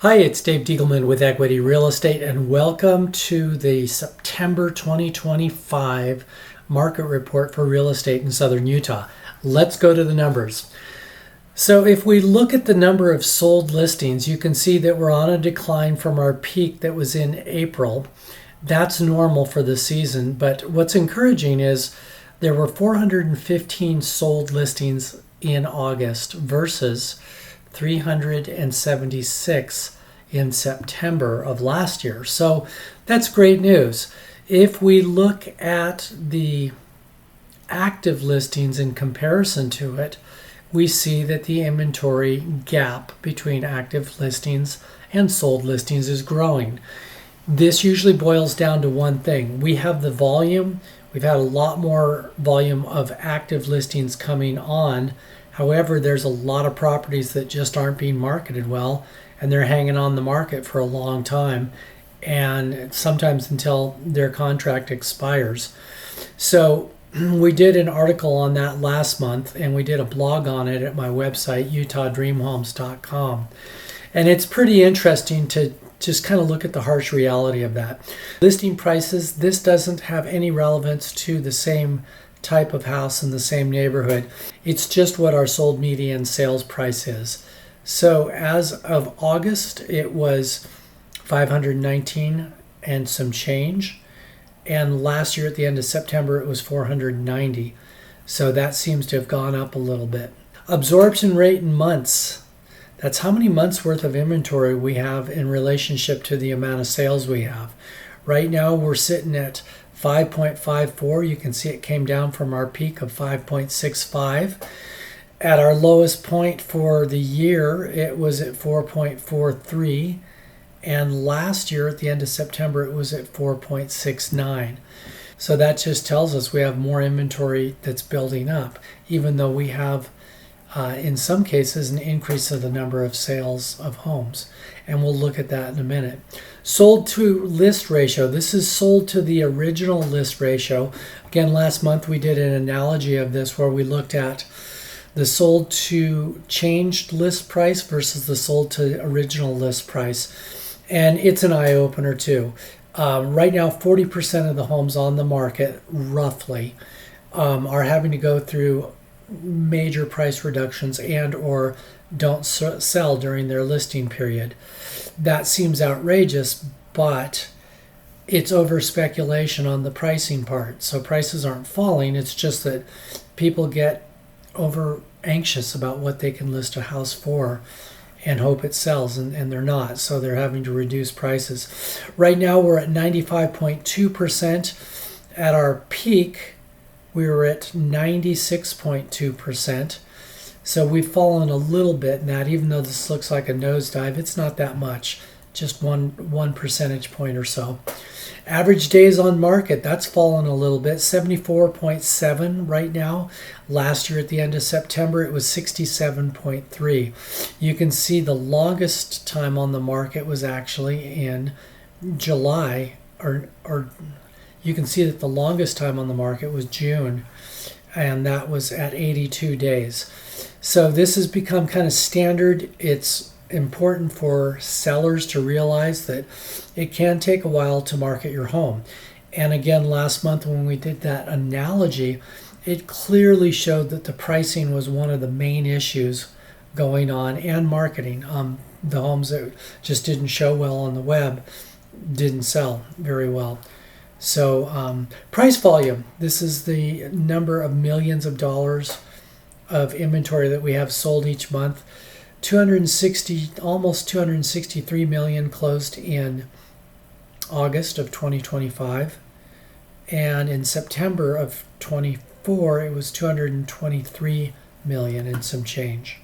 Hi, it's Dave Diegelman with Equity Real Estate, and welcome to the September 2025 market report for real estate in Southern Utah. Let's go to the numbers. So if we look at the number of sold listings, you can see that we're on a decline from our peak that was in April. That's normal for the season, but what's encouraging is there were 415 sold listings in August versus 376 in September of last year. So that's great news. If we look at the active listings in comparison to it, we see that the inventory gap between active listings and sold listings is growing. This usually boils down to one thing. We have the volume. We've had a lot more volume of active listings coming on. However, there's a lot of properties that just aren't being marketed well, and they're hanging on the market for a long time, and sometimes until their contract expires. So we did an article on that last month, and we did a blog on it at my website, utahdreamhomes.com. And it's pretty interesting to just kind of look at the harsh reality of that. Listing prices, this doesn't have any relevance to the same type of house in the same neighborhood. It's just what our sold median sales price is. So as of August, it was 519 and some change. And last year at the end of September, it was 490. So that seems to have gone up a little bit. Absorption rate in months. That's how many months worth of inventory we have in relationship to the amount of sales we have. Right now, we're sitting at 5.54. You can see it came down from our peak of 5.65. At our lowest point for the year, it was at 4.43. And last year at the end of September, it was at 4.69. So that just tells us we have more inventory that's building up, even though we have, in some cases, an increase of the number of sales of homes. And we'll look at that in a minute. Sold to list ratio. This is sold to the original list ratio. Again, last month we did an analogy of this where we looked at the sold to changed list price versus the sold to original list price. And it's an eye-opener too. Right now, 40% of the homes on the market, roughly, are having to go through major price reductions and or don't sell during their listing period. That seems outrageous, but it's over speculation on the pricing part. So prices aren't falling. It's just that people get over anxious about what they can list a house for and hope it sells, and they're not. So they're having to reduce prices. Right now we're at 95.2%. At our peak, we were at 96.2%. So we've fallen a little bit in that, even though this looks like a nosedive, it's not that much, just one percentage point or so. Average days on market, that's fallen a little bit, 74.7 right now. Last year at the end of September, it was 67.3. You can see the longest time on the market was actually in July, or you can see that the longest time on the market was June, and that was at 82 days. So this has become kind of standard. It's important for sellers to realize that it can take a while to market your home. And again, last month when we did that analogy, it clearly showed that the pricing was one of the main issues going on, and marketing. The homes that just didn't show well on the web didn't sell very well. So price volume, this is the number of millions of dollars of inventory that we have sold each month. Almost 263 million closed in August of 2025, and in September of 24 it was 223 million and some change.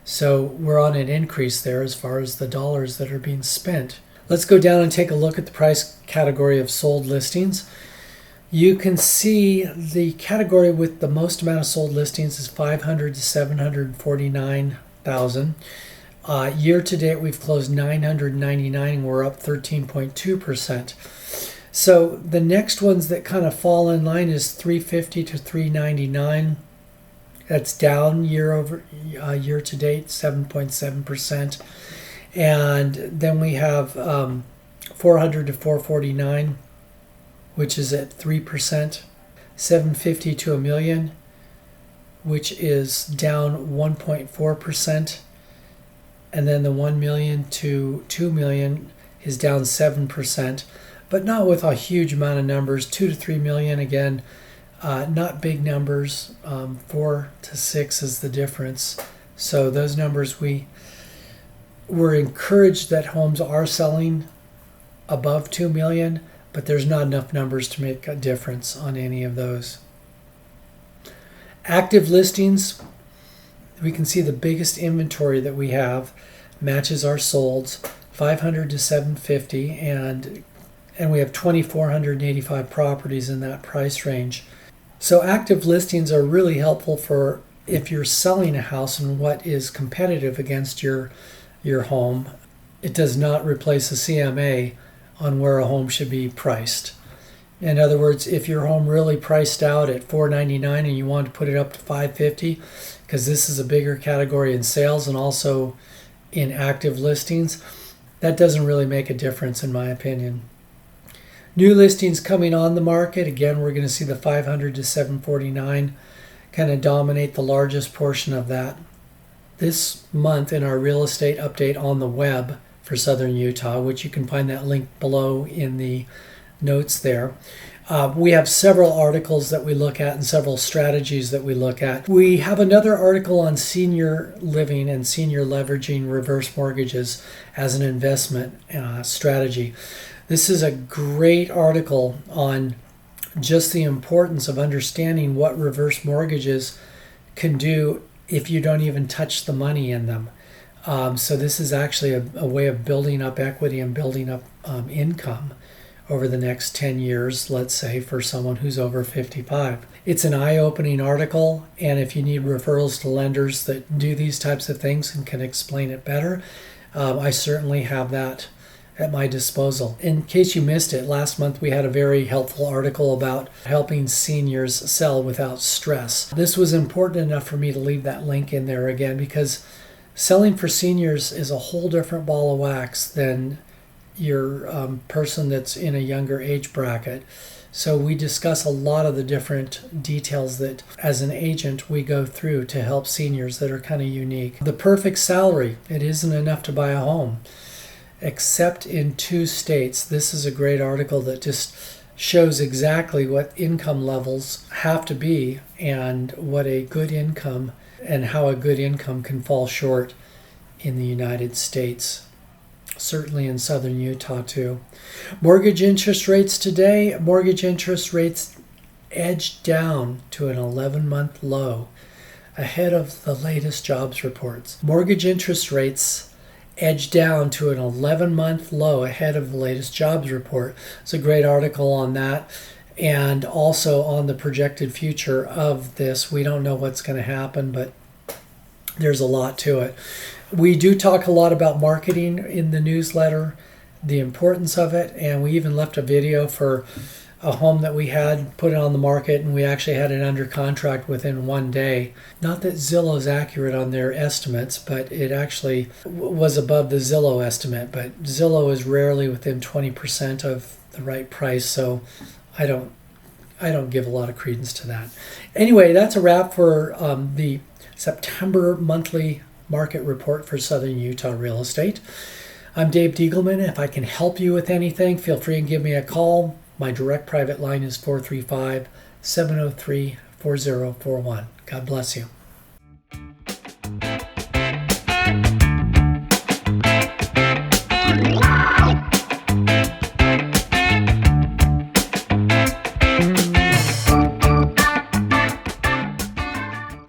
So we're on an increase there as far as the dollars that are being spent. Let's go down and take a look at the price category of sold listings. You can see the category with the most amount of sold listings is 500 to 749,000. Year to date, we've closed 999, and we're up 13.2%. So the next ones that kind of fall in line is 350 to 399. That's down year to date, 7.7%. And then we have 400 to 449, which is at 3%. 750 to a million, which is down 1.4%. And then the 1 million to 2 million is down 7%, but not with a huge amount of numbers. 2 to 3 million, again, not big numbers. 4 to 6 is the difference. So those numbers, we're encouraged that homes are selling above 2 million, but there's not enough numbers to make a difference on any of those. Active listings, we can see the biggest inventory that we have matches our solds, 500 to 750, and we have 2,485 properties in that price range. So active listings are really helpful for if you're selling a house and what is competitive against your home. It does not replace a CMA on where a home should be priced. In other words, if your home really priced out at $499 and you want to put it up to $550, because this is a bigger category in sales and also in active listings, that doesn't really make a difference in my opinion. New listings coming on the market, again, we're going to see the 500 to 749 kind of dominate the largest portion of that. This month in our real estate update on the web for Southern Utah, which you can find that link below in the notes there. We have several articles that we look at and several strategies that we look at. We have another article on senior living and senior leveraging reverse mortgages as an investment strategy. This is a great article on just the importance of understanding what reverse mortgages can do if you don't even touch the money in them. So this is actually a way of building up equity and building up income over the next 10 years, let's say, for someone who's over 55. It's an eye-opening article, and if you need referrals to lenders that do these types of things and can explain it better, I certainly have that at my disposal. In case you missed it, last month we had a very helpful article about helping seniors sell without stress. This was important enough for me to leave that link in there again, because selling for seniors is a whole different ball of wax than your person that's in a younger age bracket. So we discuss a lot of the different details that as an agent we go through to help seniors that are kind of unique. The perfect salary, it isn't enough to buy a home, except in 2 states. This is a great article that just shows exactly what income levels have to be and what a good income and how a good income can fall short in the United States. Certainly in southern Utah too. Mortgage interest rates today, mortgage interest rates edged down to an 11-month low ahead of the latest jobs reports. Mortgage interest rates edged down to an 11-month low ahead of the latest jobs report. It's a great article on that, and also on the projected future of this. We don't know what's going to happen, but there's a lot to it. We do talk a lot about marketing in the newsletter, the importance of it, and we even left a video for a home that we had put it on the market, and we actually had it under contract within 1 day. Not that Zillow is accurate on their estimates, but it actually was above the Zillow estimate. But Zillow is rarely within 20% of the right price, so I don't give a lot of credence to that. Anyway, that's a wrap for the September monthly market report for Southern Utah real estate. I'm Dave Diegelman. If I can help you with anything, feel free and give me a call. My direct private line is 435-703-4041. God bless you.